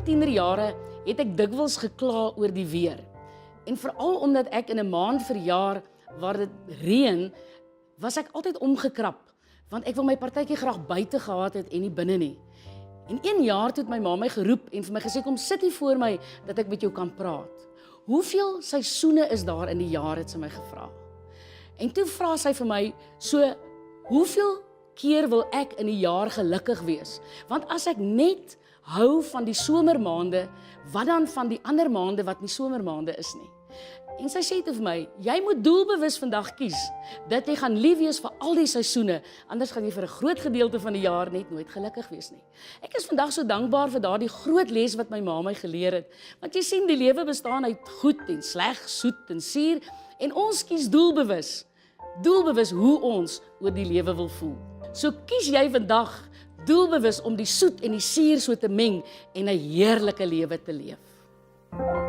tienerjare het ek dikwels gekla oor die weer. En veral omdat ek in 'n maand verjaar waar dit reën, was ek altyd omgekrap, want ek wil my partytjie graag buite gehad het en nie binne nie. En 1 jaar toe het my ma my geroep en vir my gesê, kom sit hier voor my, dat ek met jou kan praat. Hoeveel seisoene is daar in die jaar, het sy my gevra. En toe vra sy vir my, so, hoeveel keer wil ek in die jaar gelukkig wees? Want as ek net hou van die somermaande, wat dan van die ander maande wat nie somermaande is nie? En sy sê toe vir my, jy moet doelbewus vandag kies, dat jy gaan lief wees vir al die seisoene, anders gaan jy vir 'n groot gedeelte van die jaar net nooit gelukkig wees nie. Ek is vandag so dankbaar vir daardie groot les wat my ma my geleer het, want jy sien, die lewe bestaan uit goed en sleg, soet en suur, en ons kies doelbewus hoe ons oor die lewe wil voel. So kies jy vandag doelbewus om die soet en die suur so te meng en 'n heerlike lewe te leef.